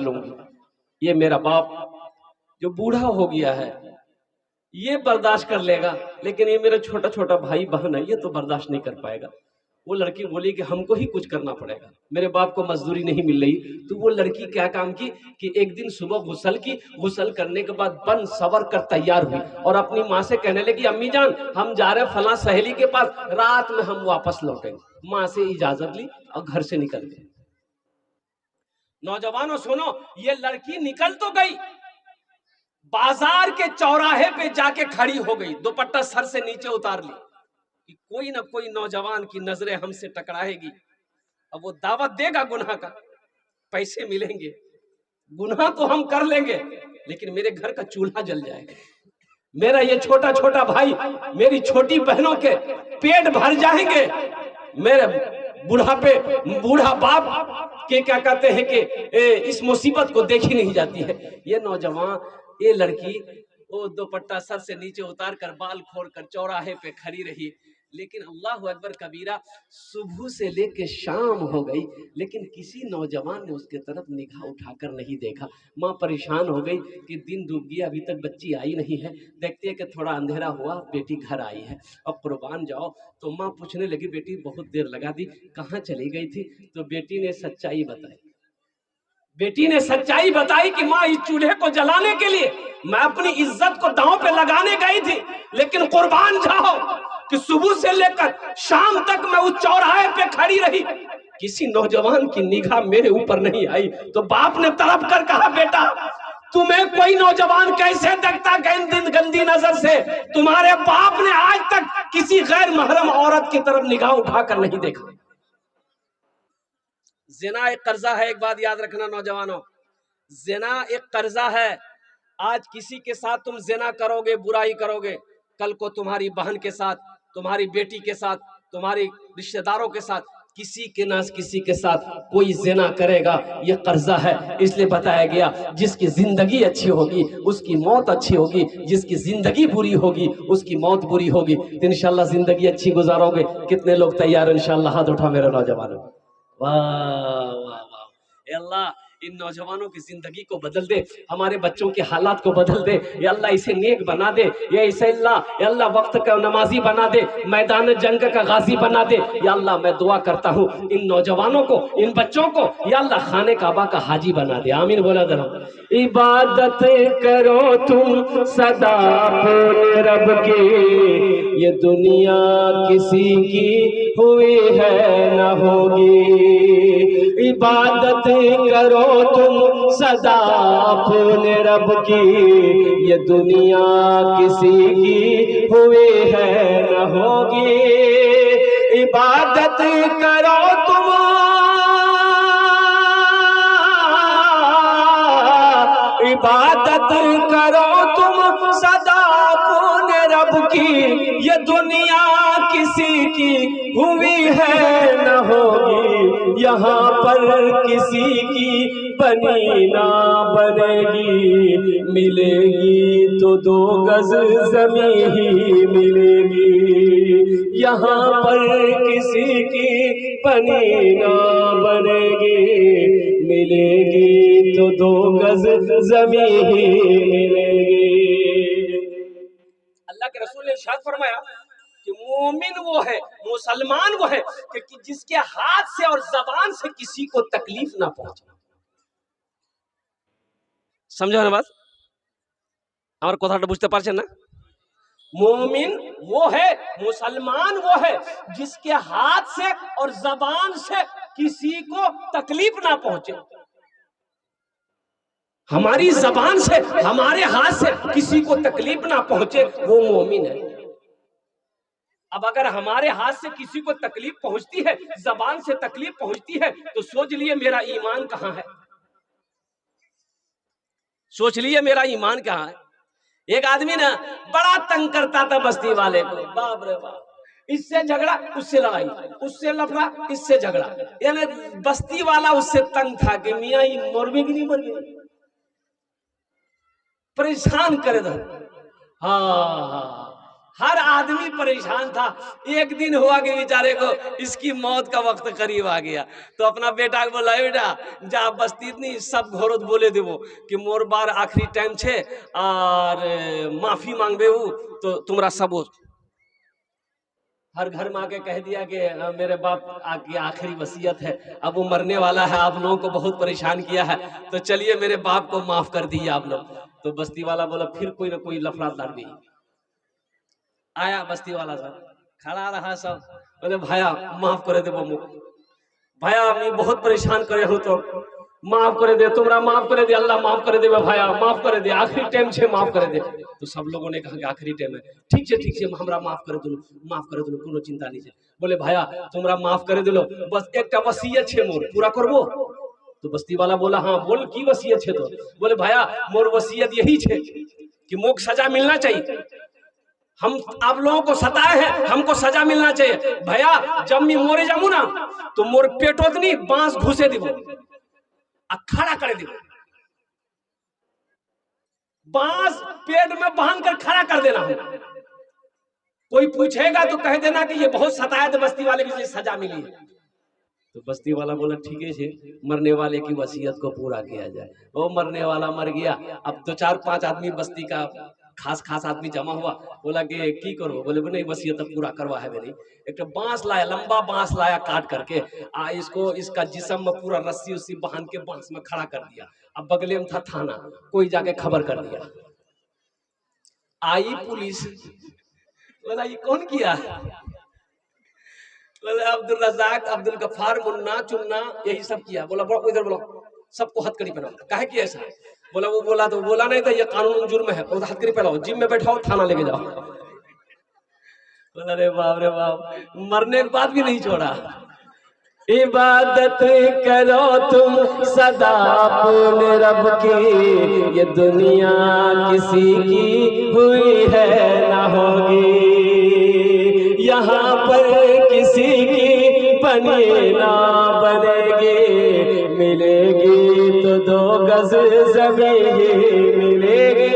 लूंगी। ये मेरा बाप जो बूढ़ा हो गया है ये बर्दाश्त कर लेगा, लेकिन ये मेरा छोटा छोटा भाई बहन है ये तो बर्दाश्त नहीं कर पाएगा। वो लड़की बोली कि हमको ही कुछ करना पड़ेगा, मेरे बाप को मजदूरी नहीं मिल रही। तो वो लड़की क्या काम की कि एक दिन सुबह गुसल की, गुसल करने के बाद बन सवर कर तैयार हुई और अपनी माँ से कहने लगी, अम्मी जान हम जा रहे हैं फला सहेली के पास, रात में हम वापस लौटेंगे। माँ से इजाजत ली और घर से निकल गई। नौजवानों सुनो, ये लड़की निकल तो गई, बाजार के चौराहे पे जाके खड़ी हो गई, दुपट्टा सर से नीचे उतार ली कि कोई ना कोई नौजवान की नजरें हमसे टकराएगी। अब वो दावत देगा गुनाह का, पैसे मिलेंगे, गुनाह तो हम कर लेंगे लेकिन मेरे घर का चूल्हा जल जाएगा, मेरा ये छोटा छोटा भाई मेरी छोटी बहनों के पेट भर जाएंगे, मेरे बुढ़ापे बूढ़ा बाप के क्या कहते हैं कि इस मुसीबत को देखी नहीं जाती है। ये नौजवान ये लड़की वो दुपट्टा सर से नीचे उतार कर बाल खोल कर चौराहे पे खड़ी रही, लेकिन अल्लाह अकबर कबीरा सुबह से लेके शाम हो गई लेकिन किसी नौजवान ने उसके तरफ निगाह उठाकर नहीं देखा। माँ परेशान हो गई कि दिन डूब गया अभी तक बच्ची आई नहीं है, देखते हैं कि थोड़ा अंधेरा हुआ बेटी घर आई है, अब कुर्बान जाओ। तो माँ पूछने लगी बेटी बहुत देर लगा दी, कहाँ चली गई थी? तो बेटी ने सच्चाई बताई, बेटी ने सच्चाई बताई कि माँ इस चूल्हे को जलाने के लिए मैं अपनी इज्जत को दांव पे लगाने गई थी, लेकिन कुर्बान जाओ कि सुबह से लेकर शाम तक मैं उस चौराहे पे खड़ी रही, किसी नौजवान की निगाह मेरे ऊपर नहीं आई। तो बाप ने तड़प कर कहा, बेटा तुम्हें कोई नौजवान कैसे देखता गंदी नजर से? तुम्हारे बाप ने आज तक किसी गैर महरम औरत की तरफ निगाह उठाकर नहीं देखा। ज़िना एक कर्जा है, एक बात याद रखना नौजवानों, ज़िना एक कर्जा है। आज किसी के साथ तुम ज़िना करोगे, बुराई करोगे, कल को तुम्हारी बहन के साथ, तुम्हारी बेटी के साथ, तुम्हारी रिश्तेदारों के साथ, किसी के ना किसी के साथ कोई ज़िना करेगा, यह कर्जा है। इसलिए बताया गया जिसकी जिंदगी अच्छी होगी उसकी मौत अच्छी होगी, जिसकी जिंदगी बुरी होगी उसकी मौत बुरी होगी। तो इंशाल्लाह जिंदगी अच्छी गुजारोगे। कितने लोग तैयार हैं? इंशाल्लाह हाथ उठा मेरे नौजवानों। वाह वाह वाह, अल्लाह इन नौजवानों की जिंदगी को बदल दे, हमारे बच्चों के हालात को बदल दे, या अल्लाह इसे नेक बना दे, या इसे अल्लाह वक्त का नमाजी बना दे, मैदान जंग का गाजी बना दे। या अल्लाह मैं दुआ करता हूँ इन नौजवानों को, इन बच्चों को या अल्लाह खाने काबा का हाजी बना दे। आमीन बोला जरा। इबादत करो तुम सदा अपने रब की, ये दुनिया किसी की हुई है न होगी। इबादत करो तुम सदा अपने रब की, ये दुनिया किसी की हुई है न होगी। इबादत करो तुम, इबादत करो तुम सदा अपने रब की, ये दुनिया किसी की हुई है न होगी। यहाँ पर किसी की बनी ना बनेगी, मिलेगी तो 2 गज ज़मीं ही मिलेगी। यहाँ पर किसी की बनी ना बनेगी, मिलेगी तो 2 गज ज़मीं ही मिलेगी। अल्लाह के रसूल ने इरशाद फरमाया कि मोमिन वो है, मुसलमान वो है कि जिसके हाथ से और जबान से किसी को तकलीफ ना पहुंचे। समझो ना बात, আমার কথাটা বুঝতে পারছেন না? मोमिन वो है, मुसलमान वो है जिसके हाथ से और जबान से किसी को तकलीफ ना पहुंचे। हमारी जबान से हमारे हाथ से किसी को तकलीफ ना पहुंचे, वो मोमिन है। अब अगर हमारे हाथ से किसी को तकलीफ पहुंचती है, जबान से तकलीफ पहुंचती है, तो सोच लिए मेरा ईमान कहां है, सोच लिए मेरा ईमान कहां है। एक आदमी ना बड़ा तंग करता था बस्ती वाले को, बाप रे बाप, इससे झगड़ा उससे लड़ाई, उससे लफड़ा इससे झगड़ा, यानी बस्ती वाला उससे तंग था कि मियां ये मर भी कि नहीं मर गई, परेशान करे था। हाँ, हर आदमी परेशान था। एक दिन हुआ कि बेचारे को इसकी मौत का वक्त करीब आ गया, तो अपना बेटा को बोला, बेटा जा बस्ती इतनी सब घोरत बोले देवो कि मोर बार आखिरी टाइम छे और माफी मांगबे हूँ तो तुमरा सब हो। हर घर में आके कह दिया कि मेरे बाप की आखिरी वसीयत है, अब वो मरने वाला है, आप लोगों को बहुत परेशान किया है, तो चलिए मेरे बाप को माफ कर दीजिए आप लोग। तो बस्ती वाला बोला फिर कोई ना कोई लफड़ा लड़ गई। आया बस्ती वाला सब खड़ा रहा, सब बोले भाया माफ करे दे बमु, भाया मैं बहुत परेशान करे हूँ तो माफ करे दे, तुमरा माफ करे दे, अल्लाह माफ करे दे भाया, माफ करे दे, आखिरी टाइम छे माफ करे दे। तो सब लोगों ने कहा कि आखिरी टाइम है, ठीक है हमरा माफ करे दो, माफ करे दो, कोनो चिंता नहीं है। बोले भाया तुमरा माफ करे दिलो, बस एक वसीयत छे मोर, पूरा करबो। तो बस्ती वाला बोला हाँ बोल की वसीयत छे। तो बोले भाया मोर वसीयत यही छे कि मोक सजा मिलना चाहिए, हम आप लोगों को सताए हैं, हमको सजा मिलना चाहिए। भैया जब मैं मोरे जाऊं ना तो मोर पेटोत नहीं बांस घुसे दिबो, खड़ा करे दिबो, बांस पेट में बांध कर खड़ा कर देना। कोई पूछेगा तो कह देना कि ये बहुत सताया तो बस्ती वाले की सजा मिली है। तो बस्ती वाला बोला ठीक है, मरने वाले की वसीयत को पूरा किया जाए। वो मरने वाला मर गया, अब तो 4-5 आदमी बस्ती का खास आदमी जमा हुआ, बोला कि की करो, बोले नहीं वसीयत पूरा करवा है मेरी। एक तो बांस लाया, लंबा बांस लाया काट करके, इसको इसका जिस्म में पूरा रस्सी उस्सी बांध के बांस में खड़ा कर दिया। अब बगले में था थाना, कोई जाके खबर कर दिया। आई पुलिस, बोला ये कौन किया? बोले अब्दुल रजाक, अब्दुल गफ्फार, मुन्ना, चुन्ना यही सब किया। बोला बोलो इधर, बोलो सबको हथकड़ी पहनाओ। काहे किया ऐसा? बोला वो बोला तो बोला नहीं था ये कानून जुर्म है, हथकड़ी पहनाओ, जिम में बैठाओ, थाना लेके जाओ। बोला रे बाप मरने के बाद भी नहीं छोड़ा। इबादत करो तुम सदा अपने रब की, ये दुनिया किसी की हुई है ना होगी, यहाँ पर किसी की बनी ना बनेगी, मिलेगी तो 2 गज ज़मीन मिलेगी।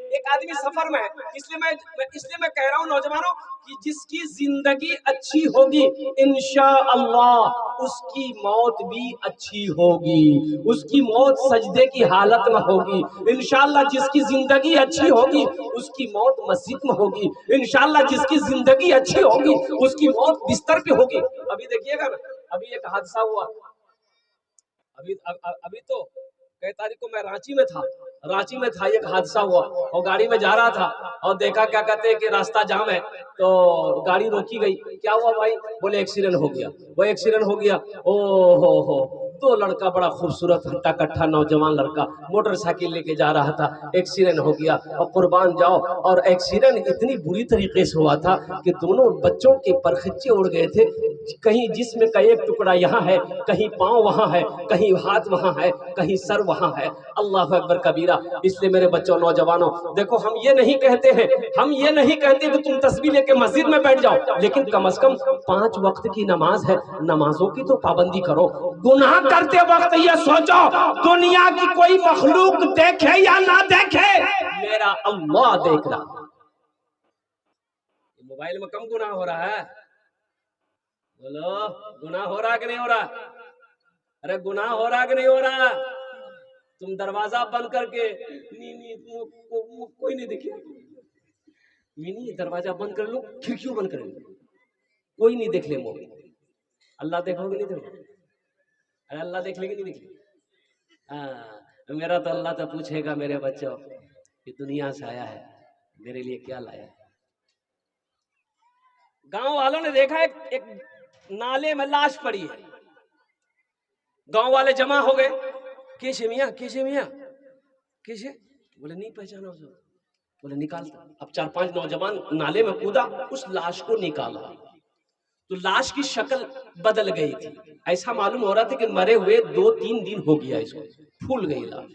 एक आदमी सफर में है, इसलिए मैं कह रहा हूँ नौजवानों कि जिसकी जिंदगी अच्छी होगी इंशाअल्लाह उसकी मौत भी अच्छी होगी, उसकी मौत सजदे की हालत में होगी। इंशाअल्लाह जिसकी जिंदगी अच्छी होगी उसकी मौत मस्जिद में होगी। इंशाअल्लाह जिसकी जिंदगी अच्छी होगी उसकी मौत बिस्तर पे होगी। अभी देखिएगा ना, अभी एक हादसा हुआ, अभी तो कई तारीख को मैं रांची में था, एक हादसा हुआ और गाड़ी में जा रहा था और देखा क्या कहते हैं कि रास्ता जाम है, तो गाड़ी रोकी गई। क्या हुआ भाई? बोले एक्सीडेंट हो गया। वो एक्सीडेंट हो गया, ओ हो 2 लड़का, बड़ा खूबसूरत हट्टा कट्ठा नौजवान लड़का मोटरसाइकिल लेके जा रहा था, एक्सीडेंट हो गया। और कुर्बान जाओ, और एक्सीडेंट इतनी बुरी तरीके से हुआ था कि दोनों बच्चों के परखच्चे उड़ गए थे। कहीं जिस्म का एक टुकड़ा यहाँ है, कहीं पाँव वहाँ है, कहीं हाथ वहाँ है, कहीं सर वहाँ है। अल्लाह अकबर कबीरा। इसलिए मेरे बच्चों, नौजवानों, देखो हम ये नहीं कहते कि तुम तस्बीह लेके मस्जिद में बैठ जाओ, लेकिन कम से कम 5 वक्त की नमाज है, नमाजों की तो पाबंदी करो। गुनाह करते वक्त ये सोचो दुनिया की कोई मखलूक देखे या ना देखे, मेरा अल्लाह देख रहा। मोबाइल में कम गुनाह हो रहा है? बोलो गुनाह हो रहा कि नहीं हो रहा? अरे गुनाह हो रहा कि नहीं हो रहा? तुम दरवाजा बंद करके कोई नहीं दिखे, मिनी दरवाजा बंद कर लो, खिड़कियों बंद कर लो, कोई नहीं देख ले। मोह अल्लाह देखोगे नहीं देखोगे? अरे अल्लाह देख लेगी नहीं देख? मेरा तो अल्लाह तो पूछेगा मेरे बच्चों कि दुनिया से आया है, मेरे लिए क्या लाया है। गांव वालों ने देखा एक नाले में लाश पड़ी है, गांव वाले जमा हो गए, कैसे मियाँ कैसे? बोले नहीं पहचाना उसे। बोले निकालता। अब 4-5 नौजवान नाले में कूदा, उस लाश को निकाला तो लाश की शक्ल बदल गई थी। ऐसा मालूम हो रहा था कि मरे हुए 2-3 दिन हो गया, इसको फूल गई लाश।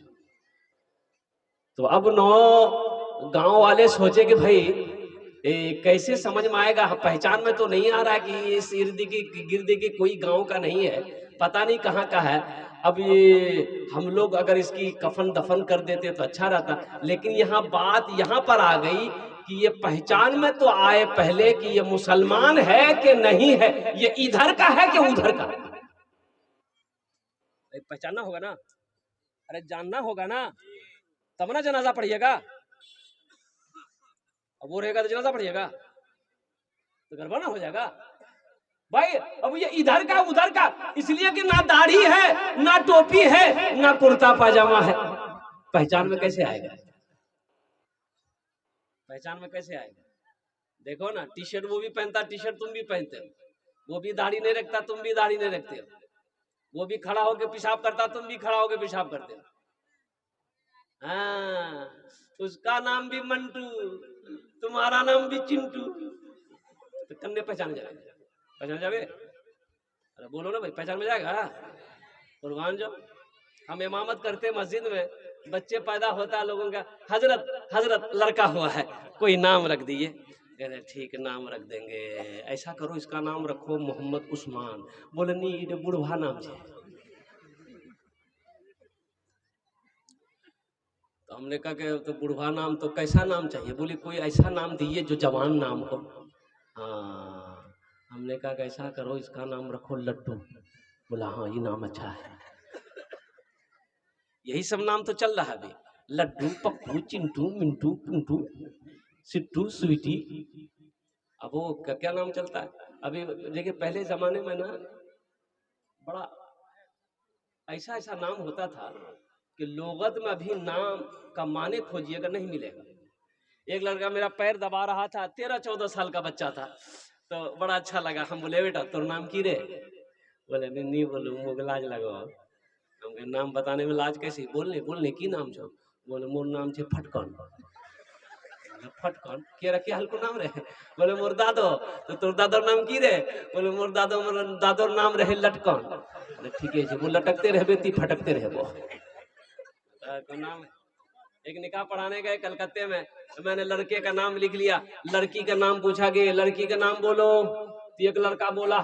तो अब गांव वाले सोचे कि भाई कैसे समझ में आएगा, पहचान में तो नहीं आ रहा कि इस गिरदी की कोई गांव का नहीं है, पता नहीं कहाँ का है। अब ये हम लोग अगर इसकी कफन दफन कर देते तो अच्छा रहता, लेकिन यहाँ बात यहाँ पर आ गई कि ये पहचान में तो आए पहले कि ये मुसलमान है कि नहीं है, ये इधर का है कि उधर का। पहचानना होगा ना, अरे जानना होगा ना, तब ना जनाजा पढ़िएगा। अब वो रहेगा तो जनाजा पढ़िएगा तो गड़बड़ ना हो जाएगा भाई। अब ये इधर का उधर का, इसलिए कि ना दाढ़ी है, ना टोपी है, ना कुर्ता पाजामा है, पहचान में कैसे आएगा? पहचान में कैसे आएगा? देखो ना, टी शर्ट वो भी पहनता, टी शर्ट तुम भी पहनते हो, वो भी दाढ़ी नहीं रखता, तुम भी दाढ़ी नहीं रखते हो, वो भी खड़ा होकर पेशाब करता, तुम भी खड़ा होकर पेशाब करते हो। हाँ, उसका नाम भी मंटू, तुम्हारा नाम भी चिंटू, तो कन्ने पहचान जाए, पहचान जावे? अरे बोलो ना भाई, पहचान में जाएगा? कुर्बान जाओ। हम इमामत करते मस्जिद में, बच्चे पैदा होता है लोगों का, हजरत हजरत लड़का हुआ है, कोई नाम रख दिए, कहते ठीक नाम रख देंगे, ऐसा करो इसका नाम रखो मोहम्मद उस्मान। बोले नहीं, बुढ़वा नाम है। तो हमने कहा कि तो बुढ़वा नाम तो कैसा नाम चाहिए? बोली कोई ऐसा नाम दिए जो जवान नाम हो। हाँ, हमने कहा कैसा करो इसका नाम रखो लड्डू। बोला हाँ ये नाम अच्छा है। यही सब नाम तो चल रहा है अभी, लड्डू, पप्पू, चिंटू, मिंटू, पिंटू, सिट्टू, स्वीटी। अब वो क्या नाम चलता है अभी? देखिए पहले जमाने में ना बड़ा ऐसा ऐसा नाम होता था कि लोगत में अभी नाम का माने खोजिएगा नहीं मिलेगा। एक लड़का मेरा पैर दबा रहा था, 13-14 साल का बच्चा था, तो बड़ा अच्छा लगा। हम बोले बेटा तोर नाम की रे? बोले नहीं बोलू, मुझे लाज लगो। हमके नाम बताने में लाज कैसी? बोलने की नाम छो? बोले मोर नाम छे फटकन। फटकन के रखे हल्को नाम रहे? बोले मोर दादो। तो तोर दादोर नाम की रे? बोले मोर दादोर नाम रहे लटकन। ठीक है, वो लटकते रहबे ती फटकते रहबो। तो नाम, एक निकाह पढ़ाने गए कलकत्ते में, तो मैंने लड़के का नाम लिख लिया, लड़की का नाम पूछा गया, लड़की का नाम बोलो, तो एक लड़का बोला